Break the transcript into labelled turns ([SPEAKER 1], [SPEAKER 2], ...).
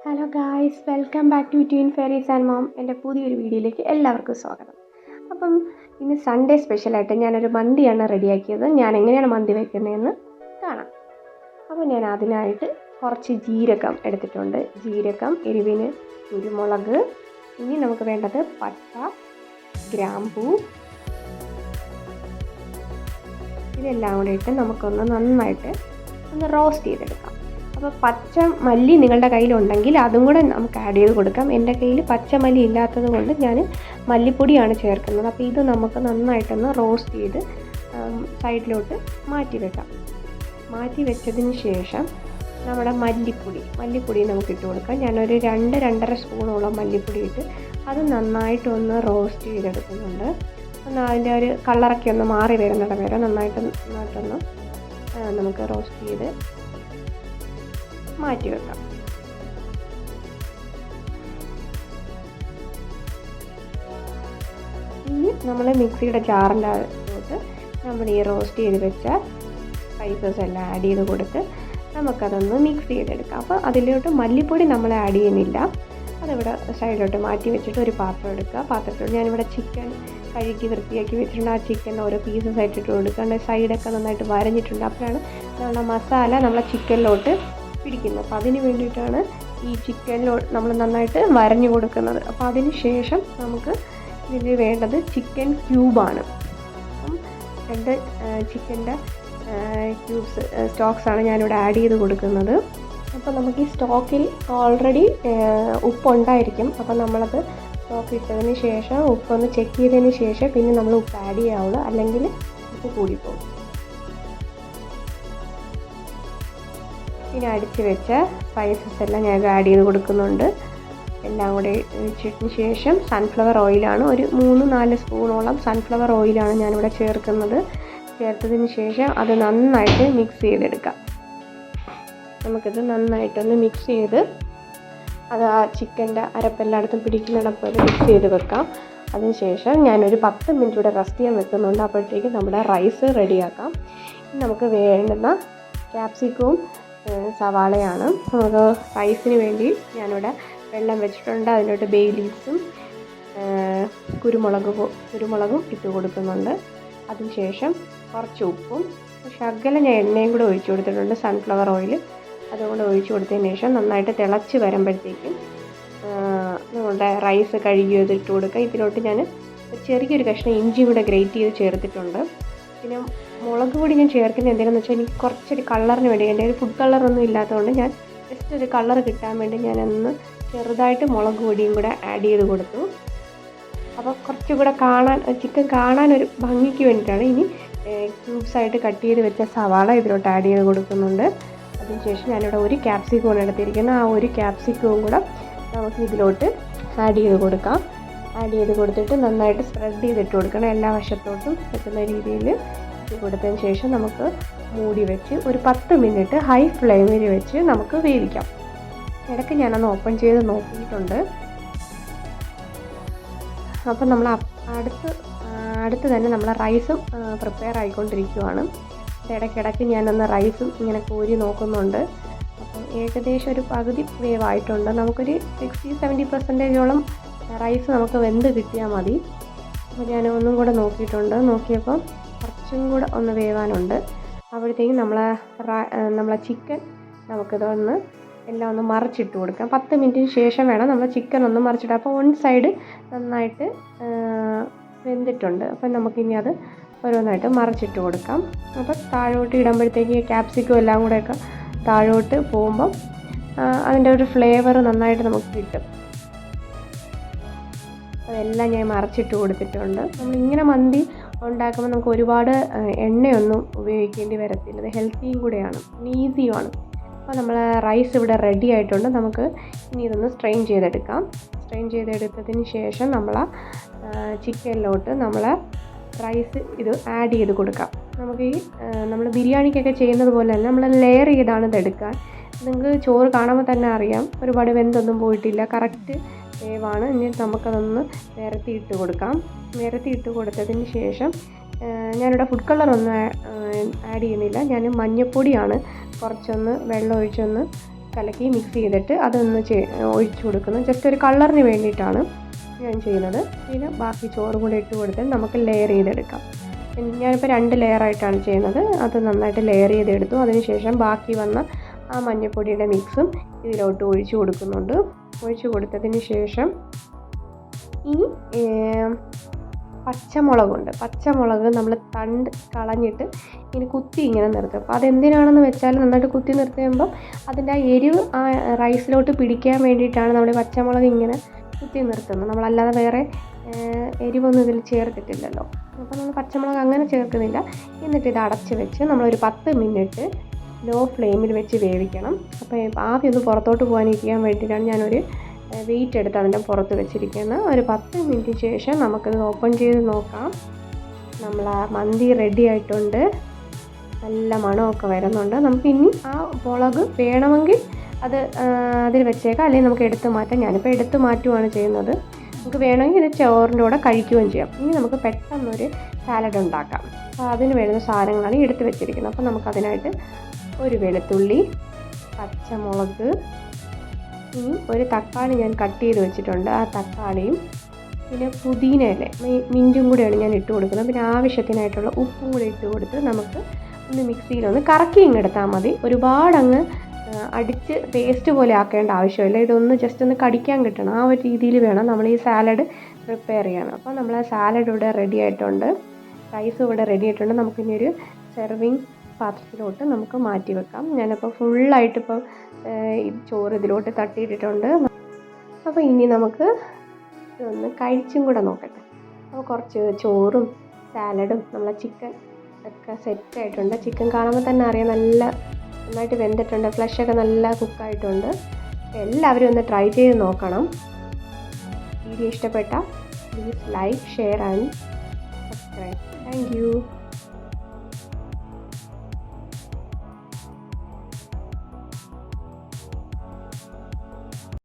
[SPEAKER 1] Hello guys, welcome back to twin fairies and mom. എൻ്റെ പുതിയൊരു വീഡിയോയിലേക്ക് എല്ലാവർക്കും സ്വാഗതം. അപ്പം ഇന്ന് സൺഡേ സ്പെഷ്യലായിട്ട് ഞാനൊരു മന്തിയാണ് റെഡിയാക്കിയത്. ഞാൻ എങ്ങനെയാണ് മന്തി വയ്ക്കുന്നതെന്ന് കാണാം. അപ്പോൾ ഞാൻ അതിനായിട്ട് കുറച്ച് ജീരകം എടുത്തിട്ടുണ്ട്. ജീരകം, എരിവിന് കുരുമുളക്, ഇനി നമുക്ക് വേണ്ടത് പട്ട, ഗ്രാമ്പൂ, ഇതെല്ലാം കൂടെ ഇട്ട് നമുക്കൊന്ന് നന്നായിട്ട് റോസ്റ്റ് ചെയ്തെടുക്കാം. അപ്പോൾ പച്ച മല്ലി നിങ്ങളുടെ കയ്യിലുണ്ടെങ്കിൽ അതും കൂടെ നമുക്ക് ആഡ് ചെയ്ത് കൊടുക്കാം. എൻ്റെ കയ്യിൽ പച്ചമല്ലി ഇല്ലാത്തത് കൊണ്ട് ഞാൻ മല്ലിപ്പൊടിയാണ് ചേർക്കുന്നത്. അപ്പോൾ ഇത് നമുക്ക് നന്നായിട്ടൊന്ന് റോസ്റ്റ് ചെയ്ത് സൈഡിലോട്ട് മാറ്റി വെക്കാം. മാറ്റി വെച്ചതിന് ശേഷം നമ്മുടെ മല്ലിപ്പൊടി നമുക്ക് ഇട്ട് കൊടുക്കാം. ഞാനൊരു 2-2.5 സ്പൂണോളം മല്ലിപ്പൊടി ഇട്ട് അത് നന്നായിട്ടൊന്ന് റോസ്റ്റ് ചെയ്തെടുക്കുന്നുണ്ട്. എന്നാൽ അതിൻ്റെ ഒരു കളറൊക്കെ ഒന്ന് മാറി വരുന്നിടം വരെ നന്നായിട്ടൊന്ന് നമുക്ക് റോസ്റ്റ് ചെയ്ത് മാറ്റി വെക്കാം. ഇനി നമ്മൾ മിക്സിയുടെ ജാറിൻ്റെ അകത്തോട്ട് നമ്മൾ ഈ റോസ്റ്റ് ചെയ്ത് വെച്ച സ്പൈസസ് എല്ലാം ആഡ് ചെയ്ത് കൊടുത്ത് നമുക്കതൊന്ന് മിക്സ് ചെയ്തെടുക്കാം. അപ്പോൾ അതിലോട്ട് മല്ലിപ്പൊടി നമ്മൾ ആഡ് ചെയ്യുന്നില്ല. അതിവിടെ സൈഡിലോട്ട് മാറ്റി വെച്ചിട്ട് ഒരു പാത്രം എടുക്കുക. പാത്രത്തിൽ ഞാനിവിടെ ചിക്കൻ കഴുകി വൃത്തിയാക്കി വെച്ചിട്ടുണ്ട്. ആ ചിക്കൻ ഓരോ പീസസ് ആയിട്ട് ഇട്ട് കൊടുക്കുക. സൈഡൊക്കെ നന്നായിട്ട് വരഞ്ഞിട്ടുണ്ട്. അപ്പോഴാണ് നമ്മുടെ മസാല നമ്മളെ ചിക്കനിലോട്ട് പിടിക്കുന്നത്. അപ്പോൾ അതിന് വേണ്ടിയിട്ടാണ് ഈ ചിക്കനിലോട്ട് നമ്മൾ നന്നായിട്ട് വരഞ്ഞു കൊടുക്കുന്നത്. അപ്പോൾ അതിന് ശേഷം നമുക്ക് ഇതിൽ വേണ്ടത് ചിക്കൻ ക്യൂബാണ്. അപ്പം 2 ചിക്കൻ്റെ ക്യൂബ്സ് സ്റ്റോക്സാണ് ഞാനിവിടെ ആഡ് ചെയ്ത് കൊടുക്കുന്നത്. അപ്പോൾ നമുക്ക് ഈ സ്റ്റോക്കിൽ ഓൾറെഡി ഉപ്പുണ്ടായിരിക്കും. അപ്പോൾ നമ്മളത് സ്റ്റോക്ക് ഇട്ടതിന് ശേഷം ഉപ്പൊന്ന് ചെക്ക് ചെയ്തതിന് ശേഷം പിന്നെ നമ്മൾ ഉപ്പ് ആഡ് ചെയ്യാവുള്ളൂ, അല്ലെങ്കിൽ ഉപ്പ് കൂടിപ്പോകും. പിന്നെ അടിച്ച് വെച്ച സ്പൈസസ് എല്ലാം ഞാൻ ആഡ് ചെയ്ത് കൊടുക്കുന്നുണ്ട്. എല്ലാം കൂടെ വെച്ചതിന് ശേഷം സൺഫ്ലവർ ഓയിലാണ്, ഒരു 3-4 സ്പൂണോളം സൺഫ്ലവർ ഓയിലാണ് ഞാനിവിടെ ചേർക്കുന്നത്. ചേർത്തതിന് ശേഷം അത് നന്നായിട്ട് മിക്സ് ചെയ്തെടുക്കാം. നമുക്കിത് നന്നായിട്ടൊന്ന് മിക്സ് ചെയ്ത് അത് ആ ചിക്കൻ്റെ അരപ്പെല്ലായിടത്തും പിടിക്കുന്നിടം പോലെ മിക്സ് ചെയ്ത് വെക്കാം. അതിനുശേഷം ഞാനൊരു 10 മിനിറ്റ് കൂടെ റെസ്റ്റ് ചെയ്യാൻ വെക്കുന്നുണ്ട്. അപ്പോഴത്തേക്ക് നമ്മുടെ റൈസ് റെഡിയാക്കാം. നമുക്ക് വേണ്ടുന്ന ക്യാപ്സിക്കവും സവാളയാണ്. നമുക്ക് റൈസിന് വേണ്ടി ഞാനിവിടെ വെള്ളം വെച്ചിട്ടുണ്ട്. അതിലോട്ട് ബേ ലീവ്സും കുരുമുളകും ഇട്ട് കൊടുക്കുന്നുണ്ട്. അതിനുശേഷം കുറച്ച് ഉപ്പും ശകലം ഞാൻ എണ്ണയും കൂടെ ഒഴിച്ചു കൊടുത്തിട്ടുണ്ട്, സൺഫ്ലവർ ഓയിൽ. അതുകൊണ്ട് ഒഴിച്ചു കൊടുത്തതിന് ശേഷം നന്നായിട്ട് തിളച്ച് വരുമ്പോഴത്തേക്കും നമ്മുടെ റൈസ് കഴുകി ഇട്ട് കൊടുക്കുക. ഇതിലോട്ട് ഞാൻ ചെറിയൊരു കഷ്ണം ഇഞ്ചി കൂടെ ഗ്രേറ്റ് ചെയ്ത് ചേർത്തിട്ടുണ്ട്. പിന്നെ മുളക് പൊടി ഞാൻ ചേർക്കുന്നത് എന്തിനാണെന്ന് വെച്ചാൽ എനിക്ക് കുറച്ചൊരു കളറിന് വേണ്ടി, എൻ്റെ ഒരു ഫുഡ് കളറൊന്നും ഇല്ലാത്തതുകൊണ്ട് ഞാൻ ജസ്റ്റ് ഒരു കളർ കിട്ടാൻ വേണ്ടി ഞാനൊന്ന് ചെറുതായിട്ട് മുളക് പൊടിയും കൂടെ ആഡ് ചെയ്ത് കൊടുത്തു. അപ്പോൾ കുറച്ചുകൂടെ ചിക്കൻ കാണാനൊരു ഭംഗിക്ക് വേണ്ടിയിട്ടാണ്. ഇനി ക്യൂബ്സായിട്ട് കട്ട് ചെയ്ത് വെച്ച സവാള ഇതിലോട്ട് ആഡ് ചെയ്ത് കൊടുക്കുന്നുണ്ട്. അതിനുശേഷം ഞാനിവിടെ ഒരു ക്യാപ്സിക്കമാണ് എടുത്തിരിക്കുന്നത്. ആ ഒരു ക്യാപ്സിക്കവും കൂടെ നമുക്ക് ഇതിലോട്ട് ആഡ് ചെയ്ത് കൊടുക്കാം. ആഡ് ചെയ്ത് കൊടുത്തിട്ട് നന്നായിട്ട് സ്പ്രെഡ് ചെയ്തിട്ട് കൊടുക്കണം. എല്ലാ വശത്തോട്ടും എത്തുന്ന രീതിയിൽ ഇട്ട് കൊടുത്തതിന് ശേഷം നമുക്ക് മൂടി വെച്ച് ഒരു 10 മിനിറ്റ് ഹൈ ഫ്ലെയിമിൽ വെച്ച് നമുക്ക് വേവിക്കാം. ഇടയ്ക്ക് ഞാനൊന്ന് ഓപ്പൺ ചെയ്ത് നോക്കിയിട്ടുണ്ട്. അപ്പം നമ്മൾ അടുത്ത് തന്നെ നമ്മളെ റൈസും പ്രിപ്പയർ ആയിക്കൊണ്ടിരിക്കുവാണ്. ഇടയ്ക്കിടയ്ക്ക് ഞാനൊന്ന് റൈസും ഇങ്ങനെ കോരി നോക്കുന്നുണ്ട്. അപ്പം ഏകദേശം ഒരു പകുതി വേവായിട്ടുണ്ട്. നമുക്കൊരു 60-70% റൈസ് നമുക്ക് വെന്ത് കിട്ടിയാൽ മതി. അപ്പോൾ ഞാൻ ഒന്നും കൂടെ നോക്കിയപ്പോൾ കുറച്ചും കൂടെ ഒന്ന് വേവാനുണ്ട്. അപ്പോഴത്തേക്കും നമ്മളെ ചിക്കൻ നമുക്കിതൊന്ന് എല്ലാം ഒന്ന് മറിച്ചിട്ട് കൊടുക്കാം. 10 മിനിറ്റിന് ശേഷം വേണം നമ്മൾ ചിക്കൻ ഒന്ന് മറിച്ചിട്ട്. അപ്പോൾ 1 സൈഡ് നന്നായിട്ട് വെന്തിട്ടുണ്ട്. അപ്പം നമുക്കിനി അത് ഓരോന്നായിട്ട് മറിച്ചിട്ട് കൊടുക്കാം. അപ്പോൾ താഴോട്ട് ഇടുമ്പോഴത്തേക്ക് ക്യാപ്സിക്കം എല്ലാം കൂടെയൊക്കെ താഴോട്ട് പോകുമ്പം അതിൻ്റെ ഒരു ഫ്ലേവർ നന്നായിട്ട് നമുക്ക് കിട്ടും. അതെല്ലാം ഞാൻ മറിച്ചിട്ട് കൊടുത്തിട്ടുണ്ട്. നമ്മളിങ്ങനെ മന്തി ഉണ്ടാക്കുമ്പോൾ നമുക്ക് ഒരുപാട് എണ്ണയൊന്നും ഉപയോഗിക്കേണ്ടി വരത്തില്ല. ഇത് ഹെൽത്തിയും കൂടെയാണ്, ഈസിയുമാണ്. അപ്പോൾ നമ്മൾ റൈസ് ഇവിടെ റെഡി ആയിട്ടുണ്ട്. നമുക്ക് ഇനി ഇതൊന്ന് സ്ട്രെയിൻ ചെയ്തെടുക്കാം. സ്ട്രെയിൻ ചെയ്തെടുത്തതിന് ശേഷം നമ്മൾ ചിക്കനിലോട്ട് നമ്മൾ റൈസ് ഇത് ആഡ് ചെയ്ത് കൊടുക്കാം. നമുക്ക് ഈ നമ്മൾ ബിരിയാണിക്കൊക്കെ ചെയ്യുന്നത് പോലെ തന്നെ നമ്മൾ ലെയർ ചെയ്താണ് ഇതെടുക്കാൻ. നിങ്ങൾക്ക് ചോറ് കാണുമ്പോൾ തന്നെ അറിയാം, ഒരുപാട് വെന്തൊന്നും പോയിട്ടില്ല, കറക്റ്റ് വേവാണ്. ഇനി നമുക്കതൊന്ന് നിരത്തിയിട്ട് കൊടുക്കാം. നിരത്തിയിട്ട് കൊടുത്തതിന് ശേഷം ഞാനിവിടെ ഫുഡ് കളറൊന്നും ആഡ് ചെയ്യുന്നില്ല. ഞാൻ മഞ്ഞൾപ്പൊടിയാണ് കുറച്ചൊന്ന് വെള്ളം ഒഴിച്ചൊന്ന് കലക്കി മിക്സ് ചെയ്തിട്ട് അതൊന്ന് ഒഴിച്ചു കൊടുക്കുന്നു. ജസ്റ്റ് ഒരു കളറിന് വേണ്ടിയിട്ടാണ് ഞാൻ ചെയ്യുന്നത്. പിന്നെ ബാക്കി ചോറും കൂടെ ഇട്ട് കൊടുത്ത് നമുക്ക് ലെയർ ചെയ്തെടുക്കാം. ഞാനിപ്പോൾ 2 ലെയറായിട്ടാണ് ചെയ്യുന്നത്. അത് നന്നായിട്ട് ലെയർ ചെയ്തെടുത്തു. അതിനുശേഷം ബാക്കി വന്ന ആ മഞ്ഞൾപ്പൊടിയുടെ മിക്സും ഇതിലോട്ട് ഒഴിച്ചു കൊടുക്കുന്നുണ്ട്. ഒഴിച്ചു കൊടുത്തതിന് ശേഷം ഇനി പച്ചമുളക് നമ്മൾ തണ്ട് കളഞ്ഞിട്ട് ഇങ്ങനെ നിർത്തും. അപ്പോൾ അതെന്തിനാണെന്ന് വെച്ചാൽ നന്നായിട്ട് കുത്തി നിർത്തുമ്പോൾ അതിൻ്റെ ആ എരിവ് ആ റൈസിലോട്ട് പിടിക്കാൻ വേണ്ടിയിട്ടാണ് നമ്മൾ പച്ചമുളക് ഇങ്ങനെ കുത്തി നിർത്തുന്നത്. നമ്മളല്ലാതെ വേറെ എരിവൊന്നും ഇതിൽ ചേർത്തിട്ടില്ലല്ലോ. അപ്പോൾ നമ്മൾ പച്ചമുളക് അങ്ങനെ ചേർക്കുന്നില്ല. എന്നിട്ട് ഇത് അടച്ച് വെച്ച് നമ്മളൊരു 10 മിനിറ്റ് ലോ ഫ്ലെയിമിൽ വെച്ച് വേവിക്കണം. അപ്പോൾ ആവി ഒന്ന് പുറത്തോട്ട് പോകാനിരിക്കാൻ വേണ്ടിയിട്ടാണ് ഞാനൊരു വെയിറ്റ് എടുത്ത് അതിൻ്റെ പുറത്ത് വെച്ചിരിക്കുന്നത്. ഒരു 10 മിനിറ്റ് ശേഷം നമുക്കത് ഓപ്പൺ ചെയ്ത് നോക്കാം. നമ്മൾ ആ മന്തി റെഡി ആയിട്ടുണ്ട്. നല്ല മണമൊക്കെ വരുന്നുണ്ട്. നമുക്ക് ഇനി ആ മുളക് വേണമെങ്കിൽ അതിൽ വെച്ചേക്കാം, അല്ലെങ്കിൽ നമുക്ക് എടുത്ത് മാറ്റാം. ഞാനിപ്പോൾ എടുത്ത് മാറ്റുകയാണ് ചെയ്യുന്നത്. നമുക്ക് വേണമെങ്കിൽ ഇത് ചോറിൻ്റെ കൂടെ കഴിക്കുകയും ചെയ്യാം. ഇനി നമുക്ക് പെട്ടെന്നൊരു സാലഡ് ഉണ്ടാക്കാം. അപ്പോൾ അതിന് വേണ്ടുന്ന സാധനങ്ങളാണ് എടുത്ത് വെച്ചിരിക്കുന്നത്. അപ്പോൾ നമുക്കതിനായിട്ട് ഒരു വെളുത്തുള്ളി, പച്ചമുളക്, ഇനി ഒരു തക്കാളി ഞാൻ കട്ട് ചെയ്ത് വെച്ചിട്ടുണ്ട്. ആ തക്കാളിയും പിന്നെ പുതിന ഇല മിൻറ്റും കൂടെയാണ് ഞാൻ ഇട്ട് കൊടുക്കുന്നത്. പിന്നെ ആവശ്യത്തിനായിട്ടുള്ള ഉപ്പും കൂടെ ഇട്ട് കൊടുത്ത് നമുക്ക് ഒന്ന് മിക്സിയിലൊന്ന് കറക്കി ഇങ്ങെടുത്താൽ മതി. ഒരുപാടങ്ങ് അടിച്ച് പേസ്റ്റ് പോലെ ആക്കേണ്ട ആവശ്യമില്ല. ഇതൊന്ന് ജസ്റ്റ് ഒന്ന് കടിക്കാൻ കിട്ടണം. ആ ഒരു രീതിയിൽ വേണം നമ്മൾ ഈ സാലഡ് പ്രിപ്പയർ ചെയ്യണം. അപ്പോൾ നമ്മൾ ആ സാലഡ് ഇവിടെ റെഡി ആയിട്ടുണ്ട്. റൈസും ഇവിടെ റെഡി ആയിട്ടുണ്ട്. നമുക്കിനി ഒരു സെർവിങ് പാത്രത്തിലോട്ട് നമുക്ക് മാറ്റി വെക്കാം. ഞാനിപ്പോൾ ഫുള്ളായിട്ടിപ്പോൾ ചോറ് ഇതിലോട്ട് തട്ടിയിട്ടിട്ടുണ്ട്. അപ്പോൾ ഇനി നമുക്ക് ഇതൊന്ന് കഴിച്ചും കൂടെ നോക്കട്ടെ. അപ്പോൾ കുറച്ച് ചോറും സാലഡും നമ്മളെ ചിക്കൻ ഒക്കെ സെറ്റായിട്ടുണ്ട്. ചിക്കൻ കാണുമ്പോൾ തന്നെ അറിയാം നന്നായിട്ട് വെന്തിട്ടുണ്ട്. ഫ്ലഷൊക്കെ നല്ല കുക്കായിട്ടുണ്ട്. എല്ലാവരും ഒന്ന് ട്രൈ ചെയ്ത് നോക്കണം. വീഡിയോ ഇഷ്ടപ്പെട്ടാൽ please like, share and subscribe. Thank you.